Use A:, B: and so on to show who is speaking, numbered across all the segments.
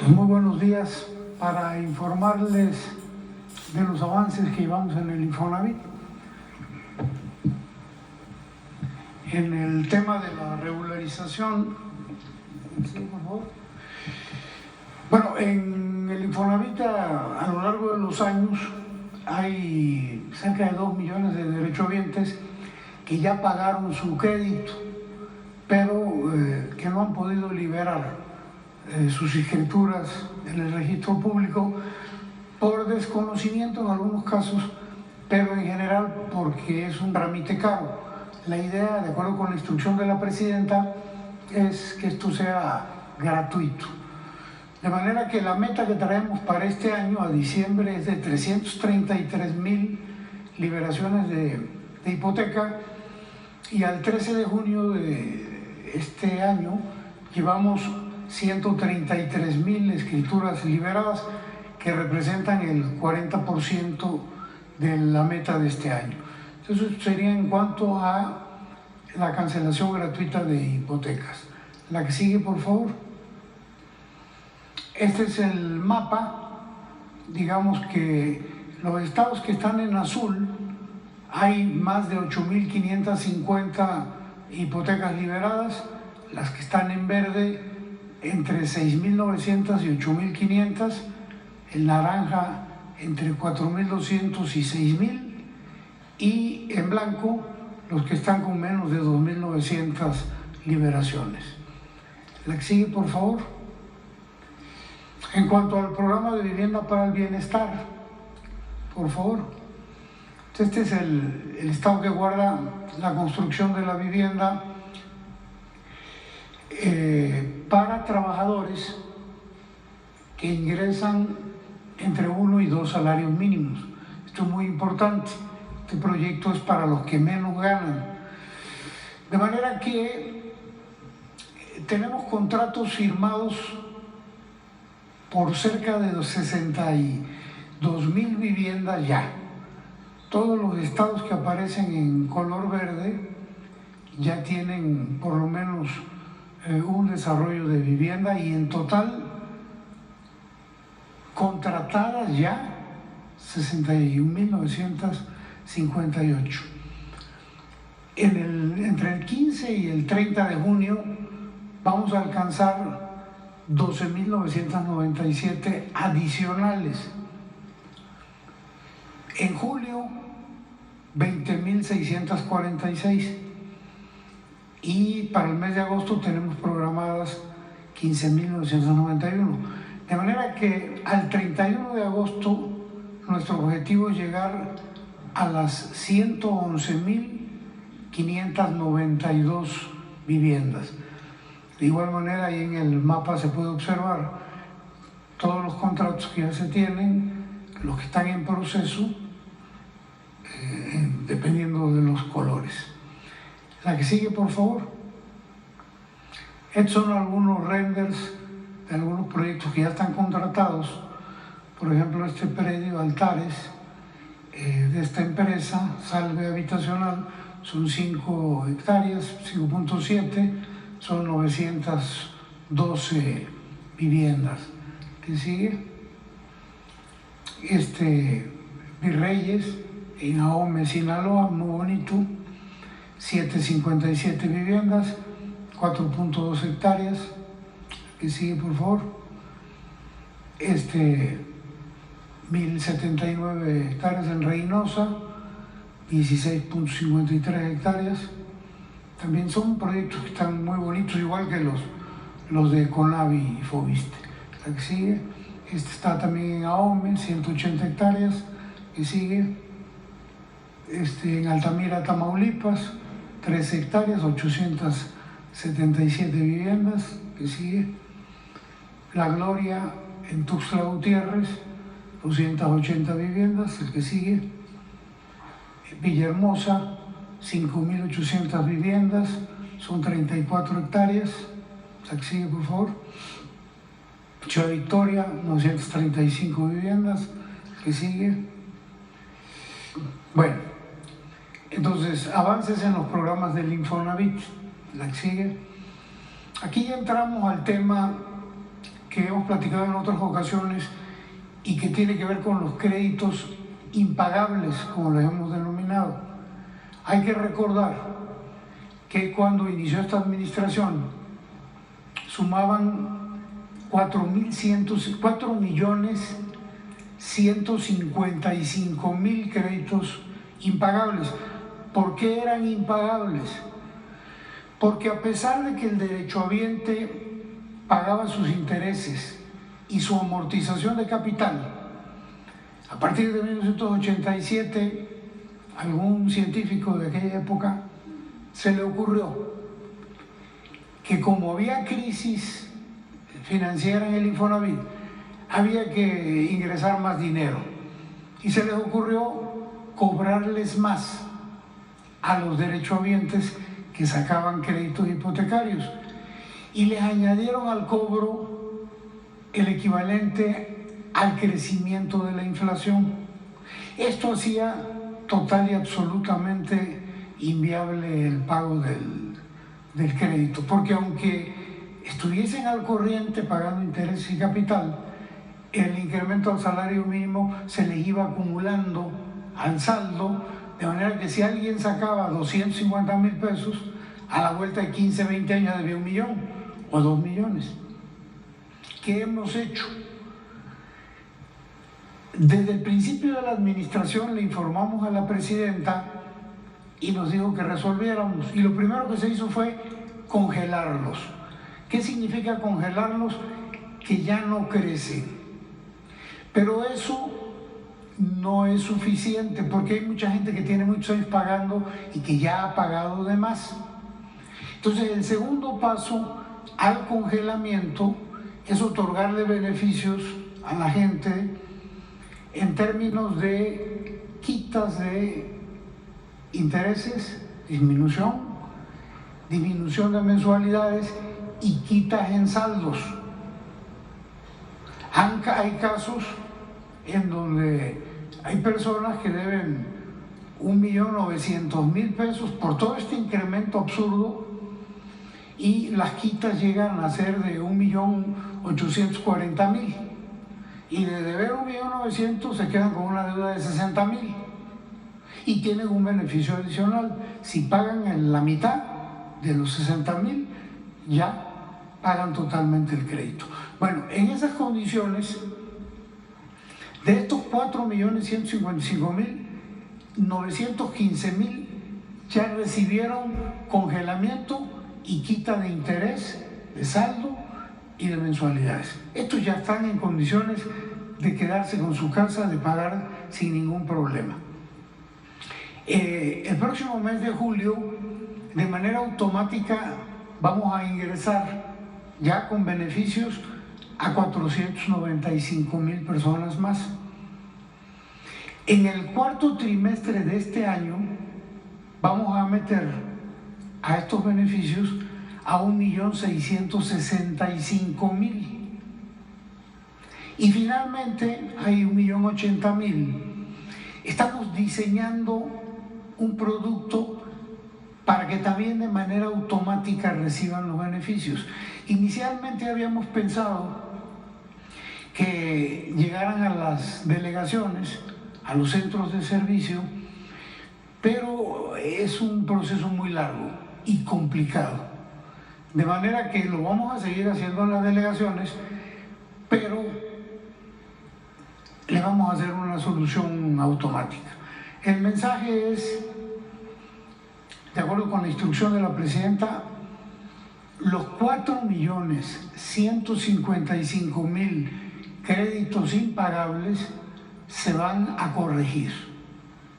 A: Pues muy buenos días para informarles de los avances que llevamos en el Infonavit. En el tema de la regularización, sí, por favor. Bueno, en el Infonavit a lo largo de los años hay cerca de 2 millones de derechohabientes que ya pagaron su crédito, pero que no han podido liberar sus escrituras en el registro público por desconocimiento en algunos casos, pero en general porque es un trámite caro. La idea, de acuerdo con la instrucción de la presidenta, es que esto sea gratuito. De manera que la meta que traemos para este año, a diciembre, es de 333,000 liberaciones de hipoteca, y al 13 de junio de este año llevamos 133,000 escrituras liberadas, que representan el 40% de la meta de este año. Eso sería en cuanto a la cancelación gratuita de hipotecas. La que sigue, por favor. Este es el mapa. Digamos que los estados que están en azul, hay más de 8,550 hipotecas liberadas. Las que están en verde, entre 6,900 y 8,500. El naranja, entre 4,200 y 6,000. Y en blanco, los que están con menos de 2,900 liberaciones. La que sigue, por favor. En cuanto al programa de vivienda para el bienestar, por favor. Este es el estado que guarda la construcción de la vivienda para trabajadores que ingresan entre 1 y 2 salarios mínimos. Esto es muy importante. Este proyecto es para los que menos ganan. De manera que tenemos contratos firmados por cerca de 62,000 viviendas ya. Todos los estados que aparecen en color verde ya tienen por lo menos un desarrollo de vivienda, y en total contratadas ya 61,958. Entre el 15 y el 30 de junio vamos a alcanzar 12,997 adicionales. En julio, 20,646. Y para el mes de agosto tenemos programadas 15,991. De manera que al 31 de agosto nuestro objetivo es llegar a las 111,592 viviendas. De igual manera, ahí en el mapa se puede observar todos los contratos que ya se tienen, los que están en proceso, dependiendo de los colores. La que sigue, por favor. Estos son algunos renders de algunos proyectos que ya están contratados. Por ejemplo, este predio Altares, de esta empresa, Salve Habitacional, son 5 hectáreas, 5.7, son 912 viviendas. ¿Qué sigue? Este Virreyes, en Ahome, Sinaloa, muy bonito, 757 viviendas, 4.2 hectáreas. Que sigue, por favor. 1,079 hectáreas en Reynosa, 16.53 hectáreas. También son proyectos que están muy bonitos, igual que los de Conavi y Fobiste. La que sigue. Este está también en Ahome, 180 hectáreas. Que sigue. En Altamira, Tamaulipas, 13 hectáreas, 877 viviendas. Que sigue. La Gloria, en Tuxtla Gutiérrez, 280 viviendas. El que sigue. Villahermosa, 5,800 viviendas, son 34 hectáreas. La que sigue, por favor. Ciudad Victoria, 935 viviendas. El que sigue. Bueno, entonces, avances en los programas del Infonavit. La que sigue. Aquí ya entramos al tema que hemos platicado en otras ocasiones y que tiene que ver con los créditos impagables, como los hemos denominado. Hay que recordar que cuando inició esta administración sumaban 4.155.000 créditos impagables. ¿Por qué eran impagables? Porque a pesar de que el derechohabiente pagaba sus intereses y su amortización de capital, a partir de 1987, algún científico de aquella época se le ocurrió que como había crisis financiera en el Infonavit, había que ingresar más dinero y se les ocurrió cobrarles más a los derechohabientes que sacaban créditos hipotecarios y les añadieron al cobro el equivalente al crecimiento de la inflación. Esto hacía total y absolutamente inviable el pago del crédito, porque aunque estuviesen al corriente pagando intereses y capital, el incremento al salario mínimo se les iba acumulando al saldo, de manera que si alguien sacaba 250.000 pesos, a la vuelta de 15, 20 años debía 1 millón o 2 millones. ¿Qué hemos hecho? Desde el principio de la administración le informamos a la presidenta y nos dijo que resolviéramos. Y lo primero que se hizo fue congelarlos. ¿Qué significa congelarlos? Que ya no crecen. Pero eso no es suficiente porque hay mucha gente que tiene muchos años pagando y que ya ha pagado de más. Entonces el segundo paso al congelamiento es otorgarle beneficios a la gente en términos de quitas de intereses, disminución de mensualidades y quitas en saldos. Hay casos en donde hay personas que deben 1.900.000 pesos por todo este incremento absurdo y las quitas llegan a ser de 1.840.000 y de deber 1.900.000 se quedan con una deuda de 60.000 y tienen un beneficio adicional. Si pagan en la mitad de los 60.000 ya pagan totalmente el crédito. Bueno, en esas condiciones, de estos 4.155.000, 915.000 ya recibieron congelamiento y quita de interés, de saldo y de mensualidades. Estos ya están en condiciones de quedarse con su casa, de pagar sin ningún problema. El próximo mes de julio, de manera automática, vamos a ingresar ya con beneficios a 495.000 personas más. En el cuarto trimestre de este año vamos a meter a estos beneficios a 1.665.000 y finalmente hay 1.080.000. Estamos diseñando un producto para que también de manera automática reciban los beneficios. Inicialmente habíamos pensado que llegaran a las delegaciones, a los centros de servicio, pero es un proceso muy largo y complicado. De manera que lo vamos a seguir haciendo en las delegaciones, pero le vamos a hacer una solución automática. El mensaje es, de acuerdo con la instrucción de la presidenta, los 4.155.000 créditos impagables se van a corregir,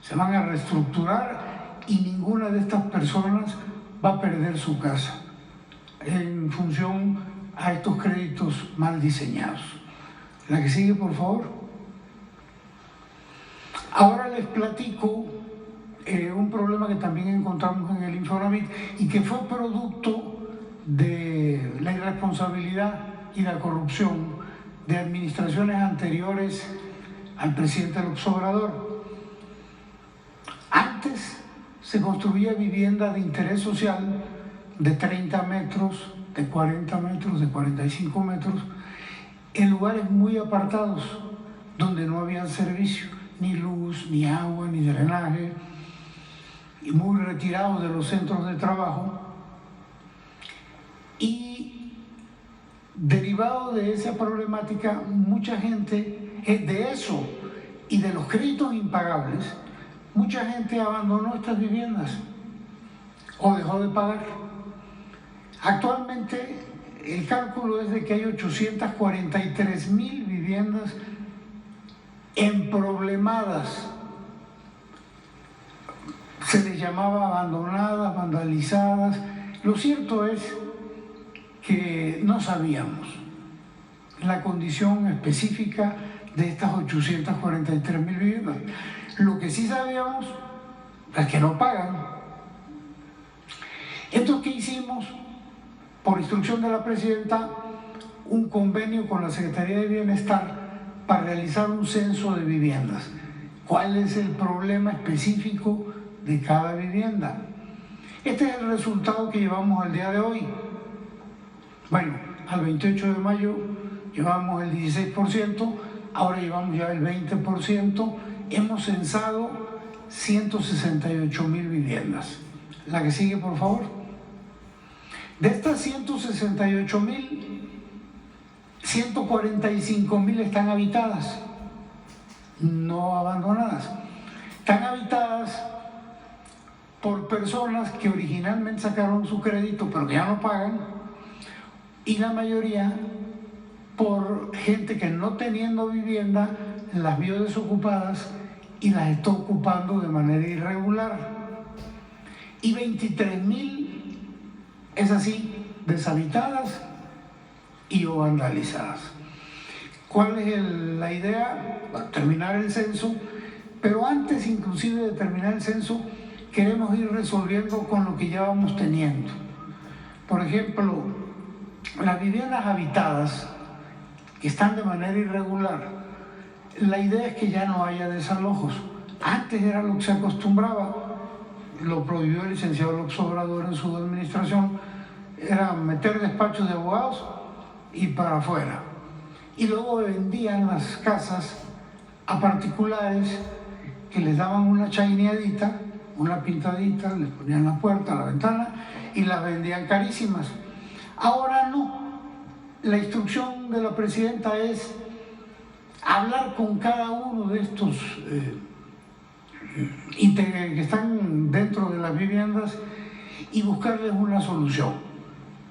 A: se van a reestructurar y ninguna de estas personas va a perder su casa en función a estos créditos mal diseñados. La que sigue, por favor. Ahora les platico un problema que también encontramos en el Infonavit y que fue producto de la irresponsabilidad y la corrupción de administraciones anteriores al presidente López Obrador. Antes se construía vivienda de interés social de 30 metros, de 40 metros, de 45 metros, en lugares muy apartados, donde no había servicio, ni luz, ni agua, ni drenaje, y muy retirados de los centros de trabajo. Y derivado de esa problemática, mucha gente, de eso y de los créditos impagables, mucha gente abandonó estas viviendas o dejó de pagar. Actualmente el cálculo es de que hay 843,000 viviendas emproblemadas. Se les llamaba abandonadas, vandalizadas. Lo cierto es que no sabíamos la condición específica de estas 843,000 viviendas. Lo que sí sabíamos es que no pagan. Entonces, ¿qué hicimos? Por instrucción de la presidenta, un convenio con la Secretaría de Bienestar para realizar un censo de viviendas. ¿Cuál es el problema específico de cada vivienda? Este es el resultado que llevamos al día de hoy. Bueno, al 28 de mayo llevamos el 16%, ahora llevamos ya el 20%, hemos censado 168,000 viviendas. La que sigue, por favor. De estas 168,000, 145,000 están habitadas, no abandonadas. Están habitadas por personas que originalmente sacaron su crédito pero que ya no pagan, y la mayoría por gente que, no teniendo vivienda, las vio desocupadas y las está ocupando de manera irregular. Y 23,000, es así, deshabitadas y o vandalizadas. ¿Cuál es la idea? Terminar el censo, pero antes inclusive de terminar el censo queremos ir resolviendo con lo que ya vamos teniendo. Por ejemplo, las viviendas habitadas que están de manera irregular, la idea es que ya no haya desalojos. Antes era lo que se acostumbraba, lo prohibió el licenciado López Obrador en su administración, era meter despachos de abogados y para afuera. Y luego vendían las casas a particulares que les daban una chaineadita, una pintadita, les ponían la puerta, la ventana y las vendían carísimas. Ahora no. La instrucción de la presidenta es hablar con cada uno de estos que están dentro de las viviendas y buscarles una solución.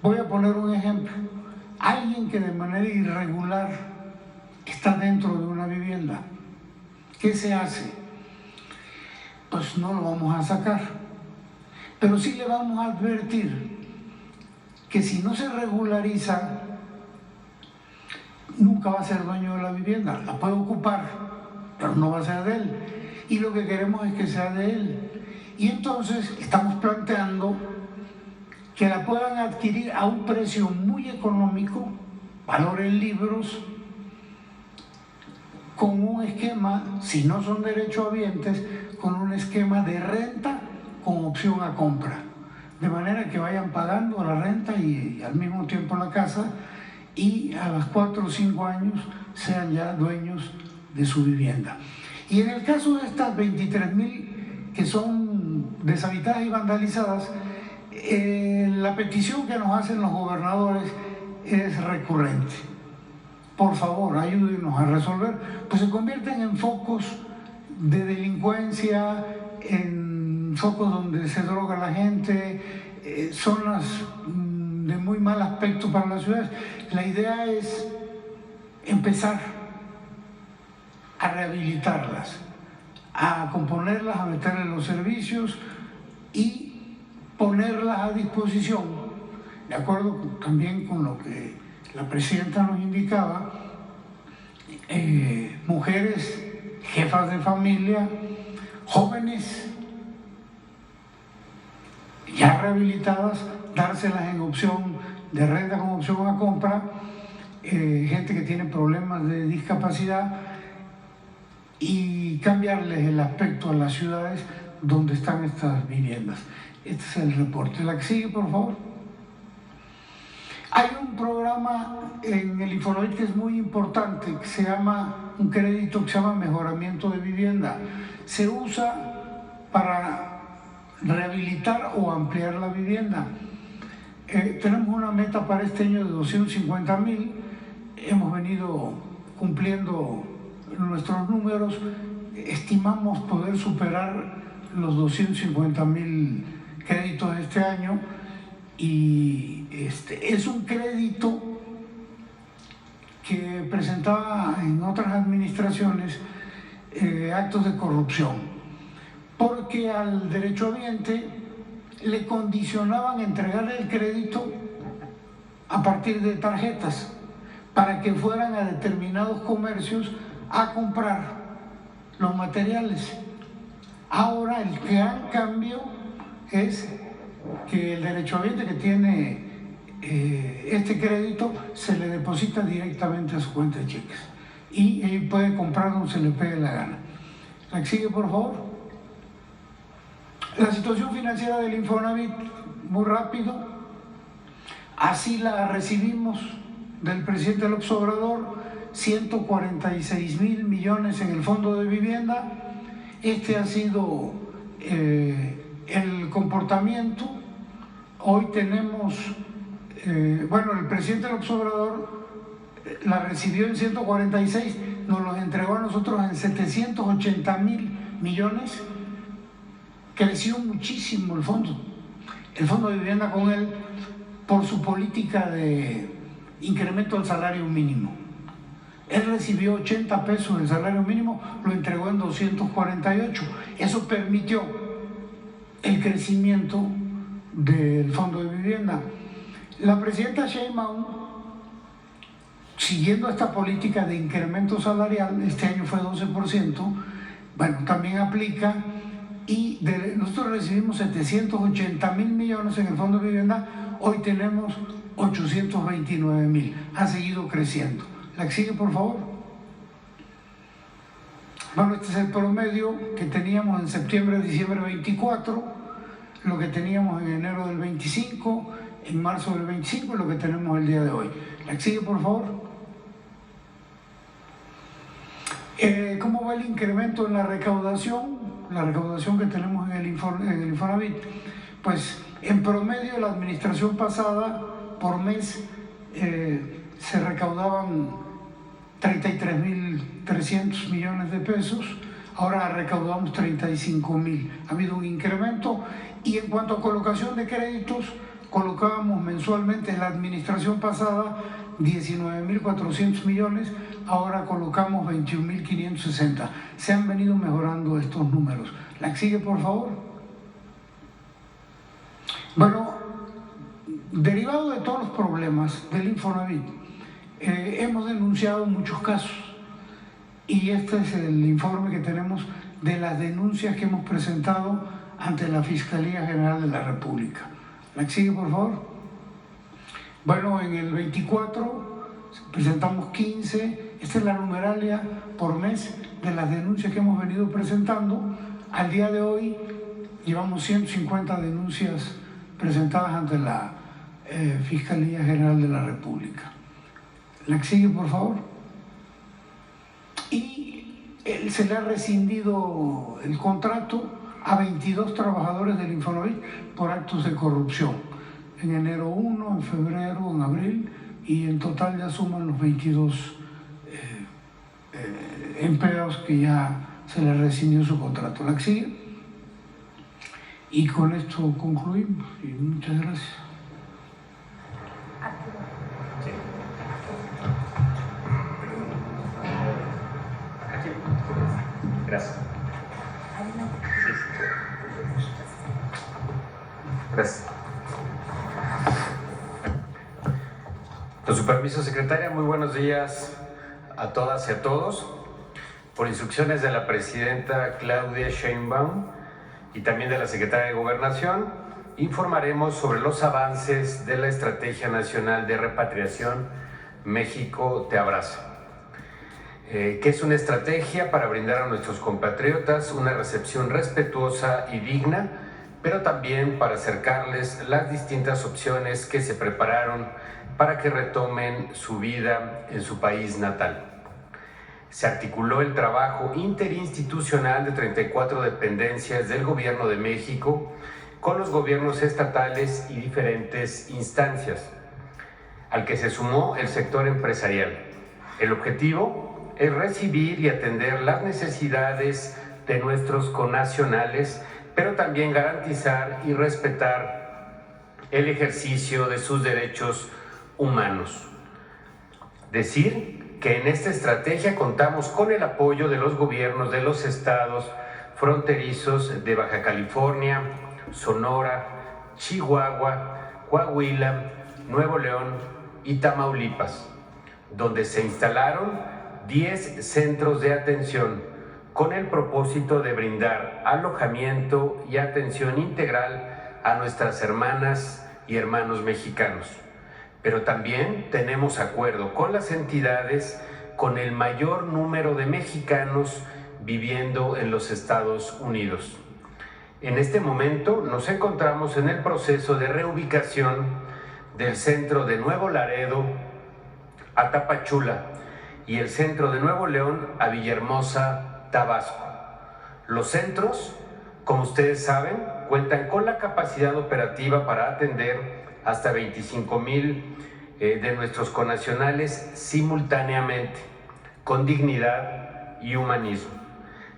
A: Voy a poner un ejemplo. Alguien que de manera irregular está dentro de una vivienda, ¿qué se hace? Pues no lo vamos a sacar, pero sí le vamos a advertir que si no se regulariza, nunca va a ser dueño de la vivienda. La puede ocupar, pero no va a ser de él. Y lo que queremos es que sea de él. Y entonces estamos planteando que la puedan adquirir a un precio muy económico, valor en libros, con un esquema, si no son derechohabientes, con un esquema de renta con opción a compra. De manera que vayan pagando la renta y al mismo tiempo la casa, y a los 4 o 5 años sean ya dueños de su vivienda. Y en el caso de estas 23,000 que son deshabitadas y vandalizadas, la petición que nos hacen los gobernadores es recurrente. Por favor, ayúdenos a resolver, pues se convierten en focos de delincuencia, en focos donde se droga la gente, zonas de muy mal aspecto para las ciudades. La idea es empezar a rehabilitarlas, a componerlas, a meterle los servicios y ponerlas a disposición, de acuerdo también con lo que la presidenta nos indicaba, mujeres, jefas de familia, jóvenes ya rehabilitadas, dárselas en opción de renta con opción a compra, gente que tiene problemas de discapacidad, y cambiarles el aspecto a las ciudades donde están estas viviendas. Este es el reporte. La que sigue, por favor. Hay un programa en el Infonavit que es muy importante, que se llama, un crédito que se llama mejoramiento de vivienda. Se usa para rehabilitar o ampliar la vivienda. Tenemos una meta para este año de 250,000, hemos venido cumpliendo nuestros números, estimamos poder superar los 250,000 créditos este año, y es un crédito que presentaba en otras administraciones actos de corrupción, porque al derechohabiente le condicionaban entregarle el crédito a partir de tarjetas para que fueran a determinados comercios a comprar los materiales. Ahora el gran cambio es que el derechohabiente que tiene este crédito se le deposita directamente a su cuenta de cheques y él puede comprar donde se le pegue la gana. La que sigue, por favor. La situación financiera del Infonavit, muy rápido, así la recibimos del presidente López Obrador, 146,000 millones en el fondo de vivienda. Este ha sido el comportamiento. Hoy tenemos, el presidente López Obrador la recibió en 146, nos los entregó a nosotros en 780,000 millones. Creció muchísimo el fondo de vivienda con él por su política de incremento del salario mínimo. Él recibió 80 pesos del salario mínimo, lo entregó en 248. Eso permitió el crecimiento del fondo de vivienda. La presidenta Sheinbaum, siguiendo esta política de incremento salarial, este año fue 12%, también aplica, y nosotros recibimos 780,000 millones en el fondo de vivienda, hoy tenemos 829,000, ha seguido creciendo. La que sigue, por favor. Este es el promedio que teníamos en septiembre, diciembre 24, lo que teníamos en enero del 25, en marzo del 25 y lo que tenemos el día de hoy. La que sigue, por favor. ¿Cómo va el incremento en la recaudación? La recaudación que tenemos en el Infonavit. Pues en promedio la administración pasada por mes se recaudaban 33,300 millones de pesos, ahora recaudamos 35,000. Ha habido un incremento. Y en cuanto a colocación de créditos, colocábamos mensualmente en la administración pasada 19,400 millones, ahora colocamos 21,560. Se han venido mejorando estos números. La que sigue, por favor. Derivado de todos los problemas del Infonavit, hemos denunciado muchos casos, y este es el informe que tenemos de las denuncias que hemos presentado ante la Fiscalía General de la República. La que sigue, por favor. En el 24 presentamos 15, esta es la numeralia por mes de las denuncias que hemos venido presentando. Al día de hoy llevamos 150 denuncias presentadas ante la Fiscalía General de la República. La que sigue, por favor. Y se le ha rescindido el contrato a 22 trabajadores del Infonavit por actos de corrupción. En enero 1, en febrero, en abril, y en total ya suman los 22 empleados que ya se les rescindió su contrato. La que sigue. Y con esto concluimos. Y muchas gracias.
B: Gracias. Gracias. Con su permiso, secretaria, muy buenos días a todas y a todos. Por instrucciones de la presidenta Claudia Sheinbaum y también de la secretaria de Gobernación, informaremos sobre los avances de la Estrategia Nacional de Repatriación México Te Abraza, que es una estrategia para brindar a nuestros compatriotas una recepción respetuosa y digna pero también para acercarles las distintas opciones que se prepararon para que retomen su vida en su país natal. Se articuló el trabajo interinstitucional de 34 dependencias del Gobierno de México con los gobiernos estatales y diferentes instancias, al que se sumó el sector empresarial. El objetivo es recibir y atender las necesidades de nuestros connacionales, pero también garantizar y respetar el ejercicio de sus derechos humanos. Decir que en esta estrategia contamos con el apoyo de los gobiernos de los estados fronterizos de Baja California, Sonora, Chihuahua, Coahuila, Nuevo León y Tamaulipas, donde se instalaron 10 centros de atención con el propósito de brindar alojamiento y atención integral a nuestras hermanas y hermanos mexicanos. Pero también tenemos acuerdo con las entidades con el mayor número de mexicanos viviendo en los Estados Unidos. En este momento nos encontramos en el proceso de reubicación del centro de Nuevo Laredo a Tapachula y el centro de Nuevo León a Villahermosa, Tabasco. Los centros, como ustedes saben, cuentan con la capacidad operativa para atender hasta 25,000 de nuestros connacionales simultáneamente, con dignidad y humanismo.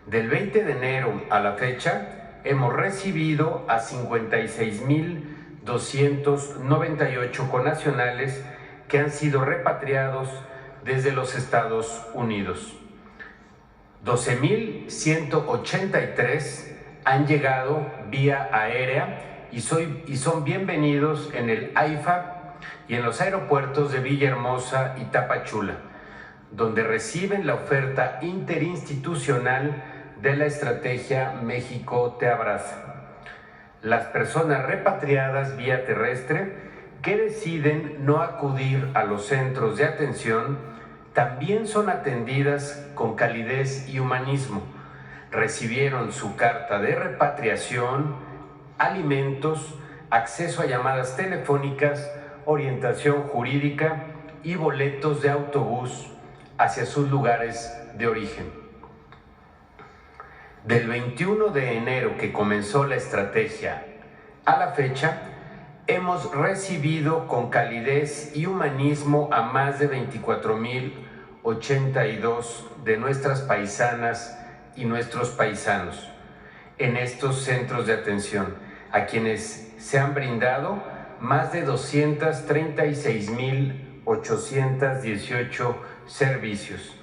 B: Del 20 de enero a la fecha, hemos recibido a 56,298 connacionales que han sido repatriados desde los Estados Unidos. 12,183 han llegado vía aérea y son bienvenidos en el AIFA y en los aeropuertos de Villahermosa y Tapachula, donde reciben la oferta interinstitucional de la estrategia México te abraza. Las personas repatriadas vía terrestre que deciden no acudir a los centros de atención también son atendidas con calidez y humanismo. Recibieron su carta de repatriación, alimentos, acceso a llamadas telefónicas, orientación jurídica y boletos de autobús hacia sus lugares de origen. Del 21 de enero que comenzó la estrategia a la fecha, hemos recibido con calidez y humanismo a más de 24,082 de nuestras paisanas y nuestros paisanos en estos centros de atención, a quienes se han brindado más de 236,818 servicios.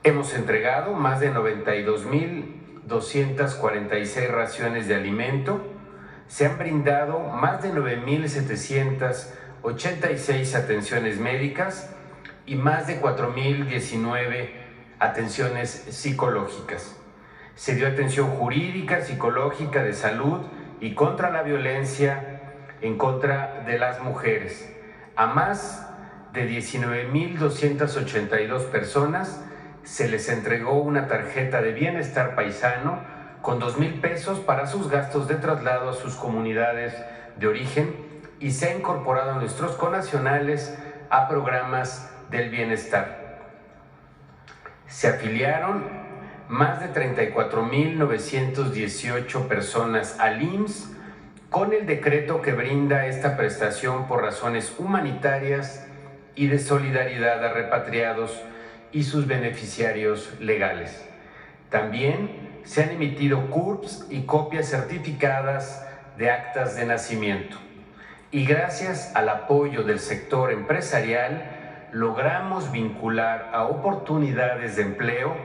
B: Hemos entregado más de 92,246 raciones de alimento, se han brindado más de 9,786 atenciones médicas y más de 4,019 atenciones psicológicas. Se dio atención jurídica, psicológica, de salud y contra la violencia en contra de las mujeres a más de 19,282 personas. Se les entregó una tarjeta de bienestar paisano con 2,000 pesos para sus gastos de traslado a sus comunidades de origen y se ha incorporado a nuestros connacionales a programas del bienestar. Se afiliaron más de 34,918 personas al IMSS con el decreto que brinda esta prestación por razones humanitarias y de solidaridad a repatriados y sus beneficiarios legales. También se han emitido CURPs y copias certificadas de actas de nacimiento. Y gracias al apoyo del sector empresarial, logramos vincular a oportunidades de empleo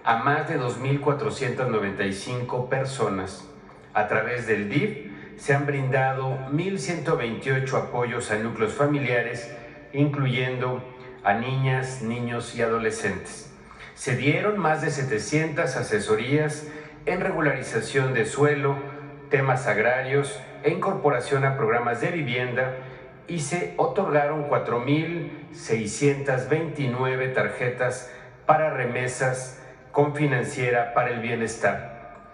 B: a más de 2,495 personas. A través del DIF se han brindado 1,128 apoyos a núcleos familiares, incluyendo a niñas, niños y adolescentes. Se dieron más de 700 asesorías en regularización de suelo, temas agrarios e incorporación a programas de vivienda y se otorgaron 4,629 tarjetas para remesas con financiera para el bienestar.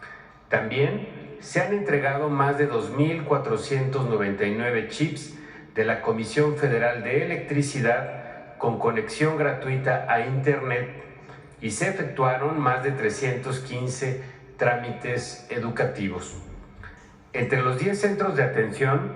B: También se han entregado más de 2.499 chips de la Comisión Federal de Electricidad con conexión gratuita a Internet y se efectuaron más de 315 trámites educativos. Entre los 10 centros de atención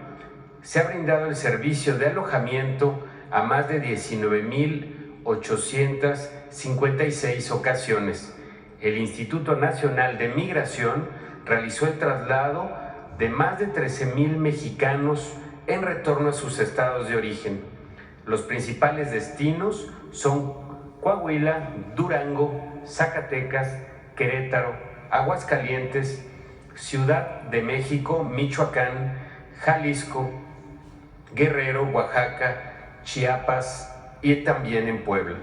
B: se ha brindado el servicio de alojamiento a más de 19.856 ocasiones. El Instituto Nacional de Migración realizó el traslado de más de 13,000 mexicanos en retorno a sus estados de origen. Los principales destinos son Coahuila, Durango, Zacatecas, Querétaro, Aguascalientes, Ciudad de México, Michoacán, Jalisco, Guerrero, Oaxaca, Chiapas y también en Puebla.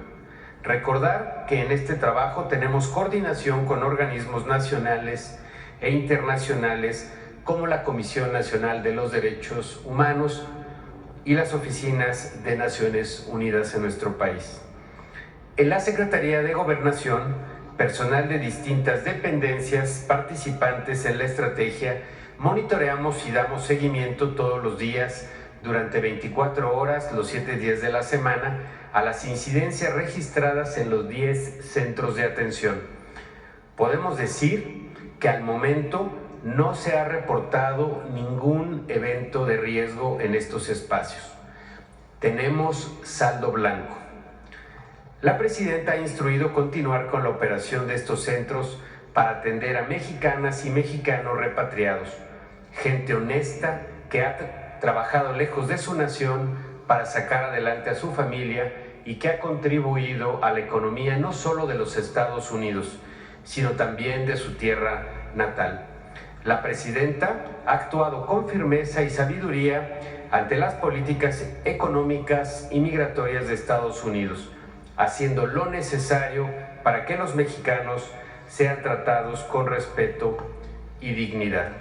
B: Recordar que en este trabajo tenemos coordinación con organismos nacionales e internacionales como la Comisión Nacional de los Derechos Humanos y las oficinas de Naciones Unidas en nuestro país. En la Secretaría de Gobernación, personal de distintas dependencias participantes en la estrategia, monitoreamos y damos seguimiento todos los días durante 24 horas, los 7 días de la semana, a las incidencias registradas en los 10 centros de atención. Podemos decir que al momento no se ha reportado ningún evento de riesgo en estos espacios. Tenemos saldo blanco. La presidenta ha instruido continuar con la operación de estos centros para atender a mexicanas y mexicanos repatriados, gente honesta que ha trabajado lejos de su nación para sacar adelante a su familia y que ha contribuido a la economía no solo de los Estados Unidos, sino también de su tierra natal. La presidenta ha actuado con firmeza y sabiduría ante las políticas económicas y migratorias de Estados Unidos, haciendo lo necesario para que los mexicanos sean tratados con respeto y dignidad.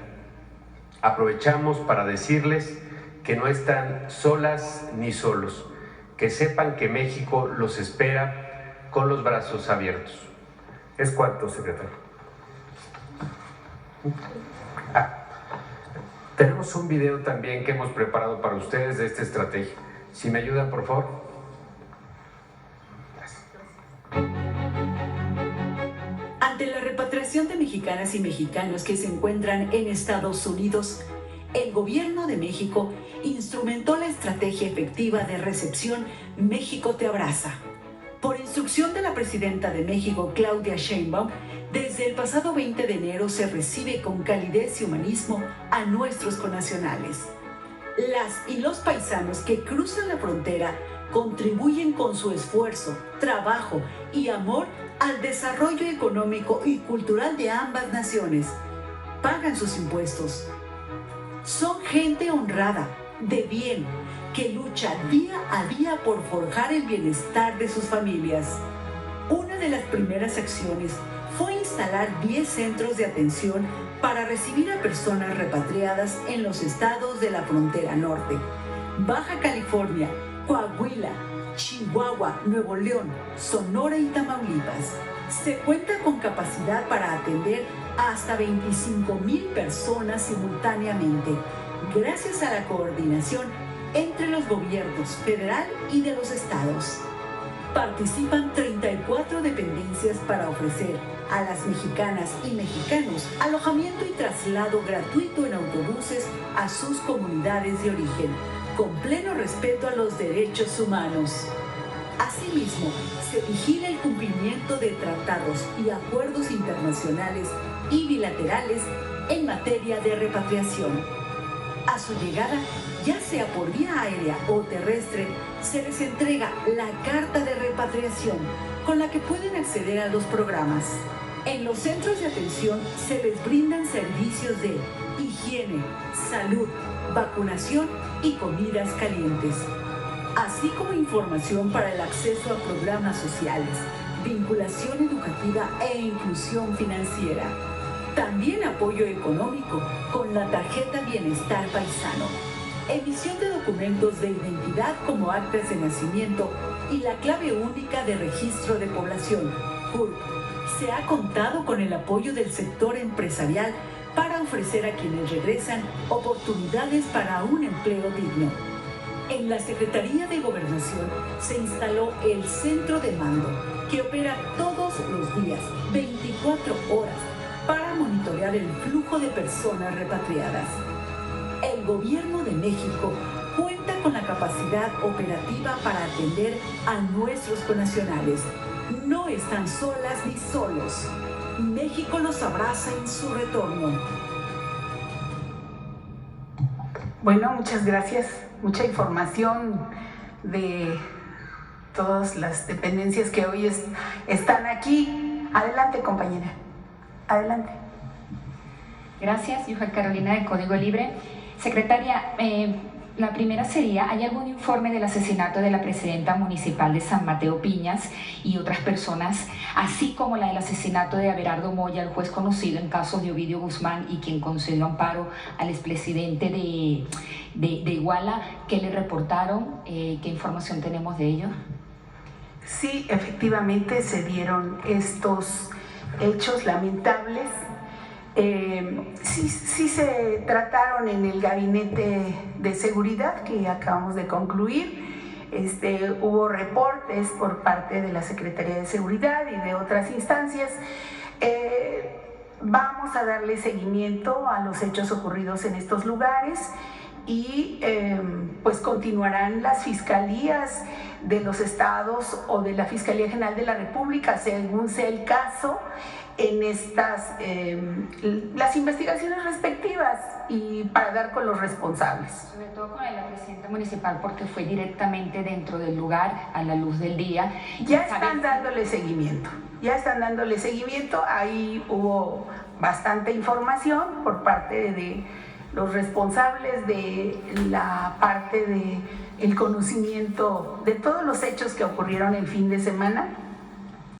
B: Aprovechamos para decirles que no están solas ni solos, que sepan que México los espera con los brazos abiertos. Es cuanto, secretario. Tenemos un video también que hemos preparado para ustedes de esta estrategia. Si me ayudan, por favor.
C: Ante la repatriación de mexicanas y mexicanos que se encuentran en Estados Unidos, el Gobierno de México instrumentó la estrategia efectiva de recepción México te abraza. Por instrucción de la presidenta de México, Claudia Sheinbaum, desde el pasado 20 de enero se recibe con calidez y humanismo a nuestros connacionales. Las y los paisanos que cruzan la frontera contribuyen con su esfuerzo, trabajo y amor al desarrollo económico y cultural de ambas naciones. Pagan sus impuestos. Son gente honrada, de bien, que lucha día a día por forjar el bienestar de sus familias. Una de las primeras acciones fue instalar 10 centros de atención para recibir a personas repatriadas en los estados de la frontera norte, Baja California, Coahuila, Chihuahua, Nuevo León, Sonora y Tamaulipas. Se cuenta con capacidad para atender a hasta 25,000 personas simultáneamente, gracias a la coordinación entre los gobiernos federal y de los estados. Participan 34 dependencias para ofrecer a las mexicanas y mexicanos alojamiento y traslado gratuito en autobuses a sus comunidades de origen, con pleno respeto a los derechos humanos. Asimismo, se vigila el cumplimiento de tratados y acuerdos internacionales y bilaterales en materia de repatriación. A su llegada, ya sea por vía aérea o terrestre, se les entrega la carta de repatriación con la que pueden acceder a los programas. En los centros de atención se les brindan servicios de higiene, salud, vacunación y comidas calientes, así como información para el acceso a programas sociales, vinculación educativa e inclusión financiera. También apoyo económico con la tarjeta Bienestar Paisano, emisión de documentos de identidad como actas de nacimiento y la clave única de registro de población, CURP. Se ha contado con el apoyo del sector empresarial para ofrecer a quienes regresan oportunidades para un empleo digno. En la Secretaría de Gobernación se instaló el Centro de Mando, que opera todos los días, 24 horas, para monitorear el flujo de personas repatriadas. El Gobierno de México cuenta con la capacidad operativa para atender a nuestros connacionales. No están solas ni solos. México los abraza en su retorno.
D: Bueno, muchas gracias. Mucha información de todas las dependencias que hoy están aquí. Adelante, compañera. Adelante.
E: Gracias, Yuja Carolina de Código Libre. Secretaria, la primera sería, ¿hay algún informe del asesinato de la presidenta municipal de San Mateo Piñas y otras personas, así como la del asesinato de Abelardo Moya, el juez conocido en caso de Ovidio Guzmán y quien concedió amparo al expresidente de Iguala? ¿Qué le reportaron? ¿Qué información tenemos de ello?
D: Sí, efectivamente se dieron estos hechos lamentables. Sí se trataron en el gabinete de seguridad que acabamos de concluir. Hubo reportes por parte de la Secretaría de Seguridad y de otras instancias. Vamos a darle seguimiento a los hechos ocurridos en estos lugares y pues continuarán las fiscalías de los estados o de la Fiscalía General de la República, según sea el caso, en las investigaciones respectivas y para dar con los responsables.
E: Sobre todo con la presidenta municipal, porque fue directamente dentro del lugar, a la luz del día.
D: Ya están dándole seguimiento, ahí hubo bastante información por parte de los responsables de la parte del conocimiento de todos los hechos que ocurrieron el fin de semana.